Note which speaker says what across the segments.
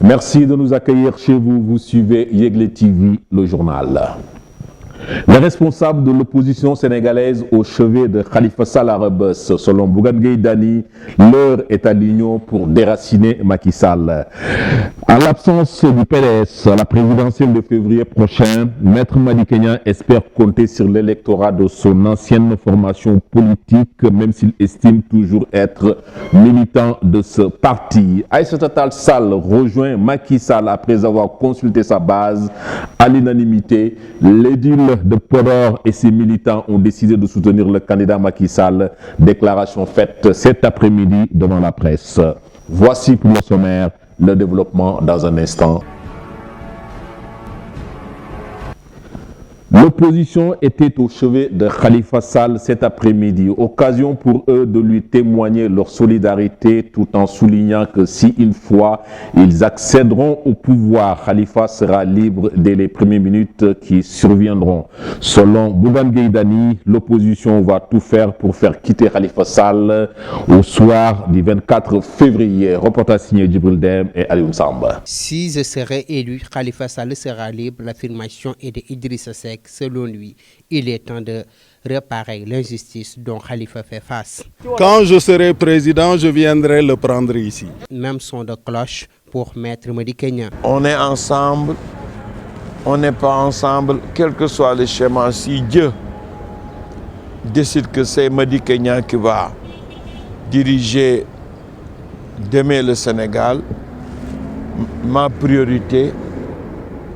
Speaker 1: Merci de nous accueillir chez vous. Vous suivez Yegle TV, le journal. Les responsables de l'opposition sénégalaise au chevet de Khalifa Sall à Rebeuss, selon Bougane Gueye Dany, l'heure est à l'union pour déraciner Macky Sall. En l'absence du PDS à la présidentielle de février prochain, Maître Madické Niang espère compter sur l'électorat de son ancienne formation politique, même s'il estime toujours être militant de ce parti. Aïssata Tall Sall rejoint Macky Sall après avoir consulté sa base à l'unanimité. L'édile de Podor et ses militants ont décidé de soutenir le candidat Macky Sall. Déclaration faite cet après-midi devant la presse. Voici pour le sommaire, le développement dans un instant. L'opposition était au chevet de Khalifa Sall cet après-midi, occasion pour eux de lui témoigner leur solidarité tout en soulignant que si une fois ils accéderont au pouvoir, Khalifa sera libre dès les premières minutes qui surviendront. Selon Bougane Gueye Dany, l'opposition va tout faire pour faire quitter Khalifa Sall au soir du 24 février. Reportage signé Djibril Dem et Alioune Samba.
Speaker 2: Si je serai élu, Khalifa Sall sera libre. L'affirmation est de Idrissa Seck. Selon lui, il est temps de réparer l'injustice dont Khalifa fait face.
Speaker 3: Quand je serai président, je viendrai le prendre ici.
Speaker 2: Même son de cloche pour Maître Madické Niang.
Speaker 4: On est ensemble, on n'est pas ensemble, quel que soit le schéma. Si Dieu décide que c'est Madické Niang qui va diriger demain le Sénégal, ma priorité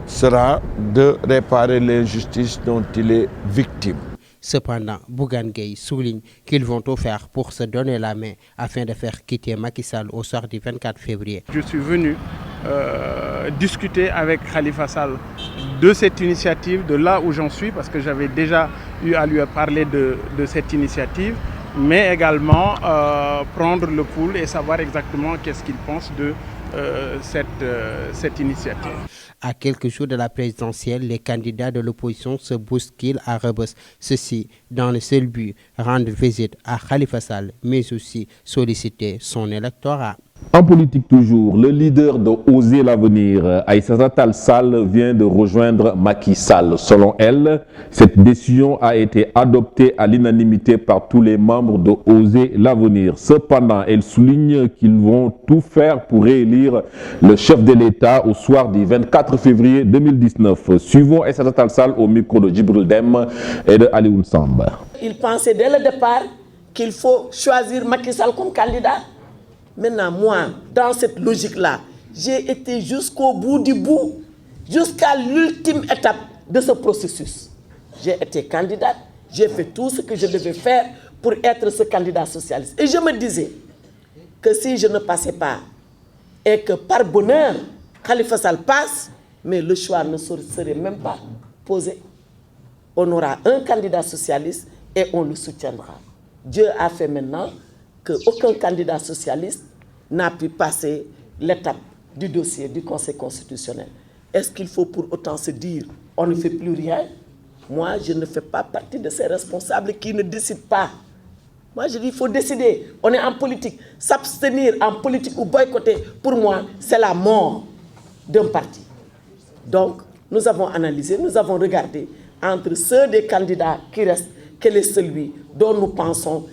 Speaker 4: sera de réparer l'injustice dont il est victime.
Speaker 2: Cependant, Bougane Gueye souligne qu'ils vont tout faire pour se donner la main afin de faire quitter Macky Sall au soir du 24 février.
Speaker 5: Je suis venu discuter avec Khalifa Sall de cette initiative, de là où j'en suis, parce que j'avais déjà eu à lui parler de cette initiative, mais également prendre le pouls et savoir exactement qu'est-ce qu'il pense de cette initiative.
Speaker 2: À quelques jours de la présidentielle, les candidats de l'opposition se bousculent à Rebeuss. Ceci dans le seul but, rendre visite à Khalifa Sall, mais aussi solliciter son électorat.
Speaker 1: En politique toujours, le leader de Oser l'avenir, Aïssata Tall Sall, vient de rejoindre Macky Sall. Selon elle, cette décision a été adoptée à l'unanimité par tous les membres de Oser l'avenir. Cependant, elle souligne qu'ils vont tout faire pour réélire le chef de l'État au soir du 24 février 2019. Suivons Aïssata Tall Sall au micro de Djibril Dem et de Alioune Samba.
Speaker 6: Il pensait dès le départ qu'il faut choisir Macky Sall comme candidat. Maintenant, moi, dans cette logique-là, j'ai été jusqu'au bout du bout, jusqu'à l'ultime étape de ce processus. J'ai été candidate, j'ai fait tout ce que je devais faire pour être ce candidat socialiste. Et je me disais que si je ne passais pas et que par bonheur, Khalifa Sall passe, mais le choix ne serait même pas posé. On aura un candidat socialiste et on le soutiendra. Dieu a fait maintenant qu'aucun candidat socialiste n'a pu passer l'étape du dossier du Conseil constitutionnel. Est-ce qu'il faut pour autant se dire on ne fait plus rien? Moi, je ne fais pas partie de ces responsables qui ne décident pas. Moi, je dis qu'il faut décider. On est en politique. S'abstenir en politique ou boycotter, pour moi, c'est la mort d'un parti. Donc, nous avons analysé, nous avons regardé entre ceux des candidats qui restent, quel est celui dont nous pensons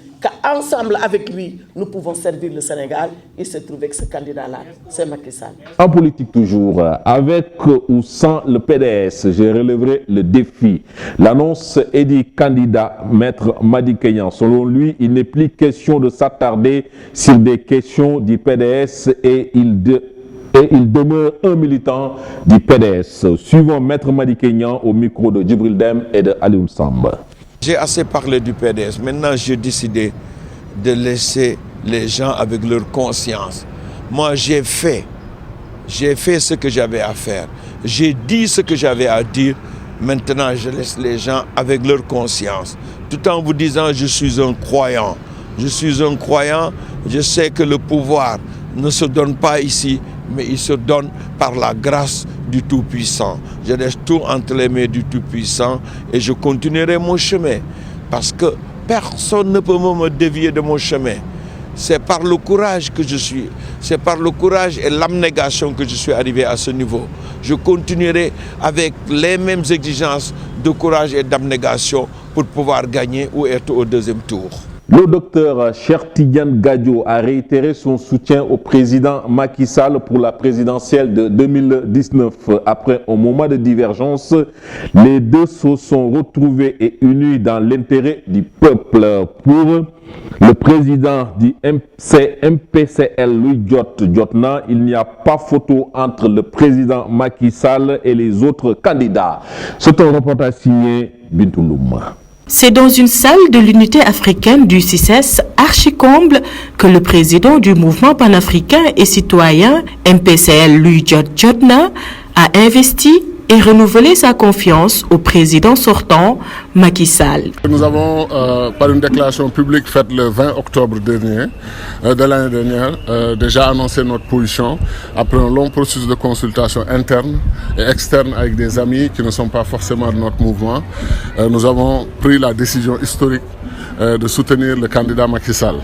Speaker 6: qu'ensemble avec lui, nous pouvons servir le Sénégal. Il se trouve que ce candidat-là, c'est Macky Sall.
Speaker 1: En politique toujours, avec ou sans le PDS, je relèverai le défi. L'annonce est du candidat Maître Madické Niang. Selon lui, il n'est plus question de s'attarder sur des questions du PDS et il demeure un militant du PDS. Suivons Maître Madické Niang au micro de Djibril Dem et de Alioune Samba.
Speaker 4: J'ai assez parlé du PDS. Maintenant, j'ai décidé de laisser les gens avec leur conscience. Moi, j'ai fait ce que j'avais à faire. J'ai dit ce que j'avais à dire. Maintenant, je laisse les gens avec leur conscience. Tout en vous disant, je suis un croyant. Je suis un croyant. Je sais que le pouvoir ne se donne pas ici, mais il se donne par la grâce du Tout-Puissant. Je laisse tout entre les mains du Tout-Puissant et je continuerai mon chemin. Parce que personne ne peut me dévier de mon chemin. C'est par le courage que je suis, c'est par le courage et l'abnégation que je suis arrivé à ce niveau. Je continuerai avec les mêmes exigences de courage et d'abnégation pour pouvoir gagner ou être au deuxième tour.
Speaker 1: Le docteur Cheikh Tidiane Gadio a réitéré son soutien au président Macky Sall pour la présidentielle de 2019. Après un moment de divergence, les deux se sont retrouvés et unis dans l'intérêt du peuple. Pour le président du MPCL, Louis Jotna, il n'y a pas photo entre le président Macky Sall et les autres candidats. C'est un reportage signé Bintou Louma.
Speaker 7: C'est dans une salle de l'unité africaine du CICES archi-comble que le président du mouvement panafricain et citoyen MPCL Louis Jotna a investi et renouvelé sa confiance au président sortant Macky Sall.
Speaker 3: Nous avons, par une déclaration publique faite le 20 octobre dernier, de l'année dernière, déjà annoncé notre position après un long processus de consultation interne et externe avec des amis qui ne sont pas forcément de notre mouvement. Nous avons pris la décision historique de soutenir le candidat Macky Sall.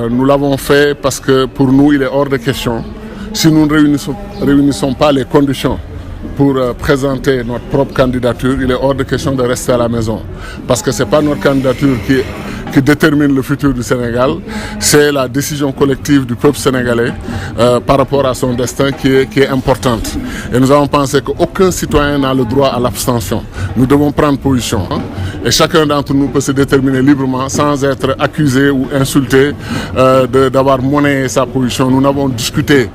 Speaker 3: Nous l'avons fait parce que pour nous, il est hors de question, si nous ne réunissons pas les conditions pour présenter notre propre candidature, il est hors de question de rester à la maison. Parce que ce n'est pas notre candidature qui détermine le futur du Sénégal, c'est la décision collective du peuple sénégalais par rapport à son destin qui est importante. Et nous avons pensé qu'aucun citoyen n'a le droit à l'abstention. Nous devons prendre position. Et chacun d'entre nous peut se déterminer librement sans être accusé ou insulté d'avoir monnayé sa position. Nous n'avons discuté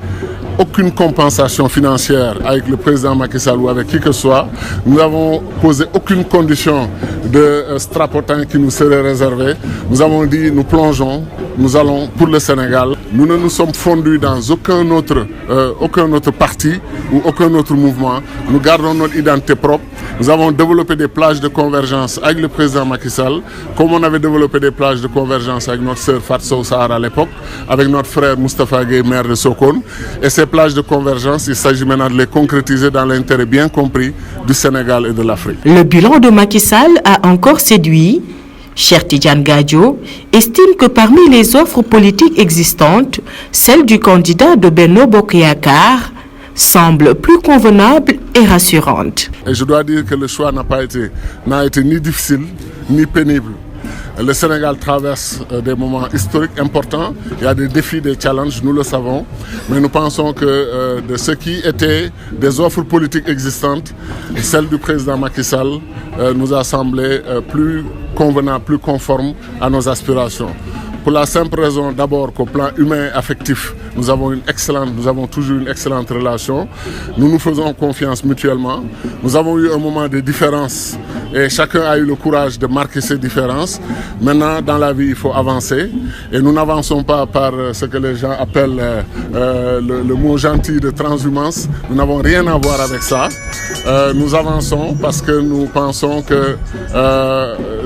Speaker 3: aucune compensation financière avec le président Macky Sall ou avec qui que ce soit. Nous n'avons posé aucune condition de strapotin qui nous serait réservée. Nous avons dit nous plongeons, nous allons pour le Sénégal. Nous ne nous sommes fondus dans aucun autre parti ou aucun autre mouvement. Nous gardons notre identité propre. Nous avons développé des plages de convergence avec le président Macky Sall, comme on avait développé des plages de convergence avec notre sœur Fatou Sahar à l'époque, avec notre frère Moustapha Gueye, maire de Sokone. Et ces plages de convergence, il s'agit maintenant de les concrétiser dans l'intérêt bien compris du Sénégal et de l'Afrique.
Speaker 7: Le bilan de Macky Sall a encore séduit. Cheikh Tidiane Gadio estime que parmi les offres politiques existantes, celle du candidat de Benno Bokk Yakaar semble plus convenable et rassurante.
Speaker 3: Et je dois dire que le choix n'a été ni difficile ni pénible. Le Sénégal traverse des moments historiques importants. Il y a des défis, des challenges, nous le savons. Mais nous pensons que de ce qui était des offres politiques existantes, celle du président Macky Sall nous a semblé plus convenable, plus conforme à nos aspirations. Pour la simple raison d'abord qu'au plan humain et affectif, nous avons toujours une excellente relation. Nous nous faisons confiance mutuellement. Nous avons eu un moment de différence et chacun a eu le courage de marquer ses différences. Maintenant, dans la vie, il faut avancer. Et nous n'avançons pas par ce que les gens appellent le mot gentil de transhumance. Nous n'avons rien à voir avec ça. Nous avançons parce que nous pensons que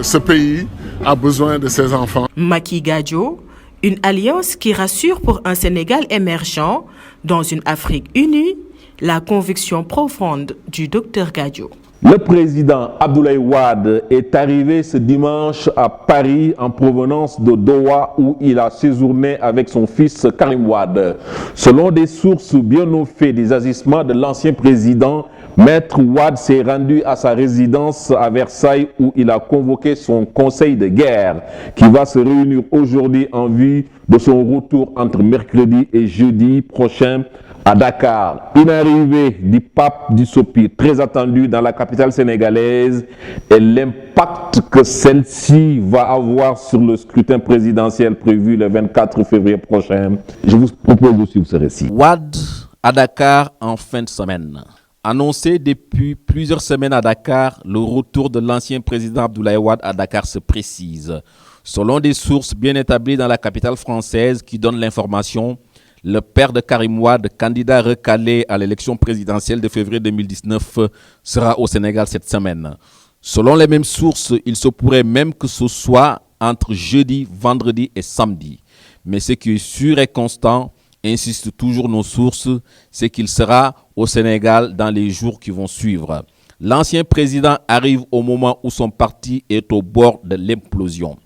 Speaker 3: ce pays a besoin de ses enfants.
Speaker 7: Macky Gadio, une alliance qui rassure pour un Sénégal émergent dans une Afrique unie, la conviction profonde du docteur Gadio.
Speaker 1: Le président Abdoulaye Wade est arrivé ce dimanche à Paris en provenance de Doha où il a séjourné avec son fils Karim Wade. Selon des sources bien au fait des agissements de l'ancien président, Maître Wade s'est rendu à sa résidence à Versailles où il a convoqué son conseil de guerre qui va se réunir aujourd'hui en vue de son retour entre mercredi et jeudi prochain à Dakar. Une arrivée du pape du Sopi très attendue dans la capitale sénégalaise et l'impact que celle-ci va avoir sur le scrutin présidentiel prévu le 24 février prochain. Je vous propose de suivre ce récit.
Speaker 8: Wade à Dakar en fin de semaine. Annoncé depuis plusieurs semaines à Dakar, le retour de l'ancien président Abdoulaye Wade à Dakar se précise. Selon des sources bien établies dans la capitale française qui donnent l'information, le père de Karim Wade, candidat recalé à l'élection présidentielle de février 2019, sera au Sénégal cette semaine. Selon les mêmes sources, il se pourrait même que ce soit entre jeudi, vendredi et samedi. Mais ce qui est sûr et constant, insistent toujours nos sources, c'est qu'il sera au Sénégal dans les jours qui vont suivre. L'ancien président arrive au moment où son parti est au bord de l'implosion.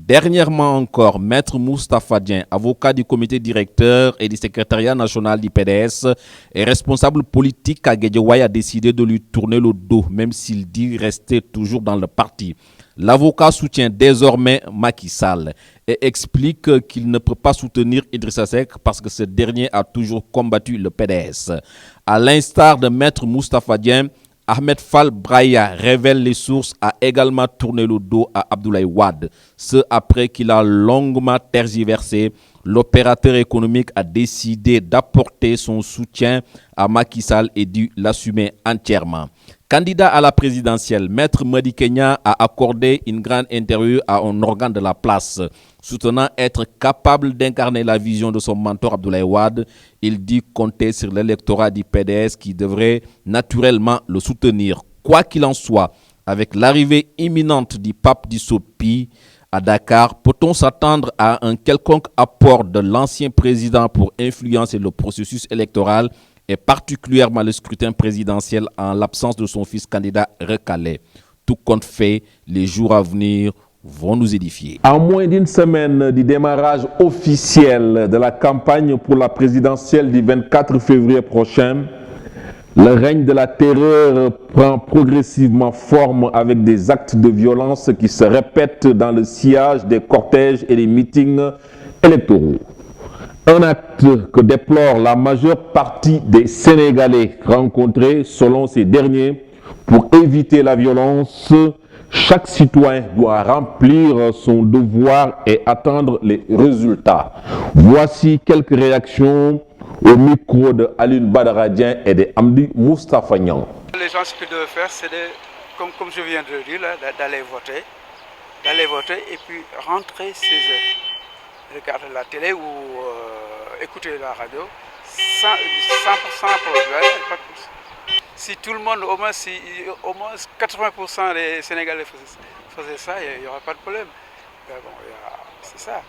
Speaker 8: Dernièrement encore, Maître Moustapha Dieng, avocat du comité directeur et du secrétariat national du PDS et responsable politique à Guédiawaye, a décidé de lui tourner le dos, même s'il dit rester toujours dans le parti. L'avocat soutient désormais Macky Sall et explique qu'il ne peut pas soutenir Idrissa Seck parce que ce dernier a toujours combattu le PDS. À l'instar de Maître Moustapha Dieng, Ahmed Fall Braya, révèle les sources, a également tourné le dos à Abdoulaye Wade. Ce après qu'il a longuement tergiversé, l'opérateur économique a décidé d'apporter son soutien à Macky Sall et dû l'assumer entièrement. Candidat à la présidentielle, Maître Madi Kenya a accordé une grande interview à un organe de la place, soutenant être capable d'incarner la vision de son mentor Abdoulaye Wade. Il dit compter sur l'électorat du PDS qui devrait naturellement le soutenir. Quoi qu'il en soit, avec l'arrivée imminente du pape Dissopi à Dakar, peut-on s'attendre à un quelconque apport de l'ancien président pour influencer le processus électoral et particulièrement le scrutin présidentiel en l'absence de son fils candidat recalé? Tout compte fait, les jours à venir vont nous édifier.
Speaker 1: À moins d'une semaine du démarrage officiel de la campagne pour la présidentielle du 24 février prochain, le règne de la terreur prend progressivement forme avec des actes de violence qui se répètent dans le sillage des cortèges et des meetings électoraux. Un acte que déplore la majeure partie des Sénégalais rencontrés. Selon ces derniers, pour éviter la violence, chaque citoyen doit remplir son devoir et attendre les résultats. Voici quelques réactions au micro de Aline Badaradien et de Amdi Moustapha Niang.
Speaker 9: Les gens, ce qu'ils doivent faire, c'est comme je viens de le dire, d'aller voter et puis rentrer 16 heures. Regarder la télé ou écouter la radio, 100% pas plus. Si tout le monde, au moins 80% des Sénégalais faisaient ça, il n'y aurait pas de problème. Mais bon, c'est ça.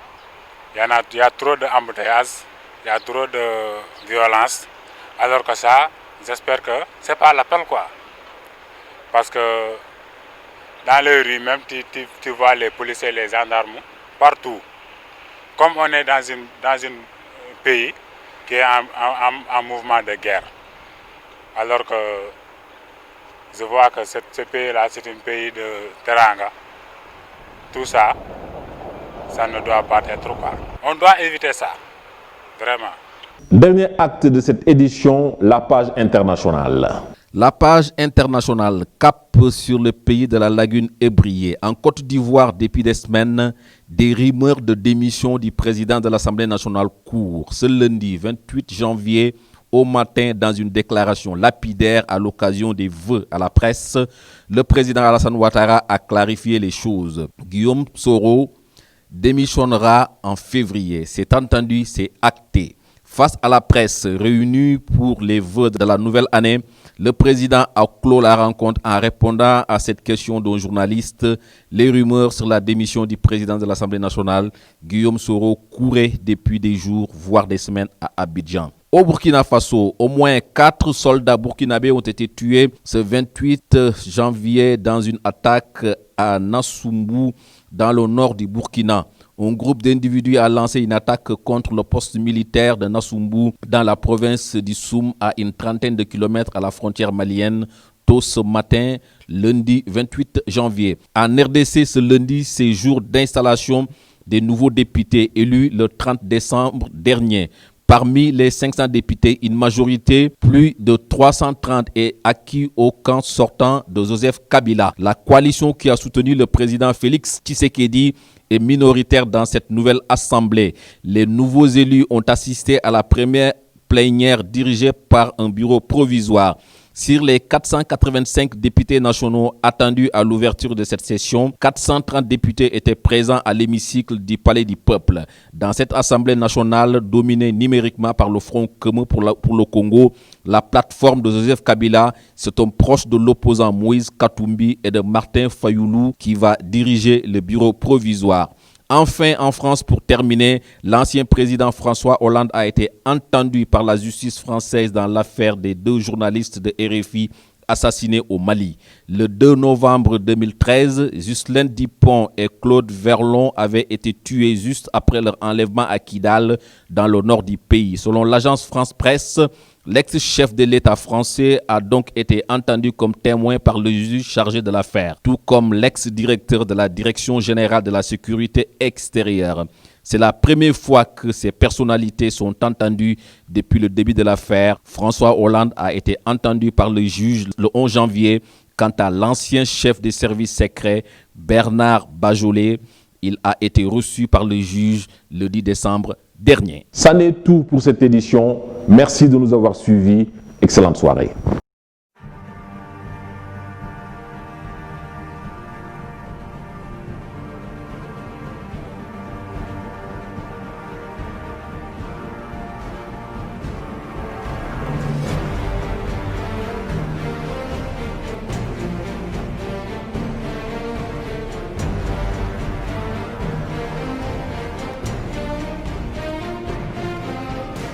Speaker 10: Il y a trop d'embouteillages, il y a trop de violence, alors que ça, j'espère que ce n'est pas l'appel, quoi. Parce que dans les rues, même tu vois les policiers et les gendarmes partout. Comme on est dans un pays qui est en mouvement de guerre, alors que je vois que ce pays-là, c'est un pays de teranga, tout ça, ça ne doit pas être quoi. On doit éviter ça, vraiment.
Speaker 1: Dernier acte de cette édition, la page internationale.
Speaker 8: La page internationale cap sur le pays de la lagune ébriée. En Côte d'Ivoire, depuis des semaines, des rumeurs de démission du président de l'Assemblée nationale courent. Ce lundi 28 janvier, au matin, dans une déclaration lapidaire à l'occasion des vœux à la presse, le président Alassane Ouattara a clarifié les choses. Guillaume Soro démissionnera en février. C'est entendu, c'est acté. Face à la presse réunie pour les vœux de la nouvelle année, le président a clos la rencontre en répondant à cette question d'un journaliste. Les rumeurs sur la démission du président de l'Assemblée nationale, Guillaume Soro, couraient depuis des jours, voire des semaines à Abidjan. Au Burkina Faso, au moins 4 soldats burkinabés ont été tués ce 28 janvier dans une attaque à Nassoumbou, dans le nord du Burkina. Un groupe d'individus a lancé une attaque contre le poste militaire de Nassoumbou dans la province du Soum, à une trentaine de kilomètres à la frontière malienne, tôt ce matin, lundi 28 janvier. En RDC, ce lundi, c'est jour d'installation des nouveaux députés élus le 30 décembre dernier. Parmi les 500 députés, une majorité, plus de 330, est acquis au camp sortant de Joseph Kabila. La coalition qui a soutenu le président Félix Tshisekedi est minoritaire dans cette nouvelle assemblée. Les nouveaux élus ont assisté à la première plénière dirigée par un bureau provisoire. Sur les 485 députés nationaux attendus à l'ouverture de cette session, 430 députés étaient présents à l'hémicycle du Palais du Peuple. Dans cette Assemblée nationale dominée numériquement par le Front commun pour le Congo, la plateforme de Joseph Kabila, c'est un proche de l'opposant Moïse Katumbi et de Martin Fayoulou qui va diriger le bureau provisoire. Enfin, en France, pour terminer, l'ancien président François Hollande a été entendu par la justice française dans l'affaire des 2 journalistes de RFI assassinés au Mali. Le 2 novembre 2013, Ghislaine Dupont et Claude Verlon avaient été tués juste après leur enlèvement à Kidal, dans le nord du pays. Selon l'agence France Presse, l'ex-chef de l'État français a donc été entendu comme témoin par le juge chargé de l'affaire, tout comme l'ex-directeur de la Direction générale de la sécurité extérieure. C'est la première fois que ces personnalités sont entendues depuis le début de l'affaire. François Hollande a été entendu par le juge le 11 janvier. Quant à l'ancien chef des services secrets, Bernard Bajolet, il a été reçu par le juge le 10 décembre dernier.
Speaker 1: Ça n'est tout pour cette édition. Merci de nous avoir suivis. Excellente soirée.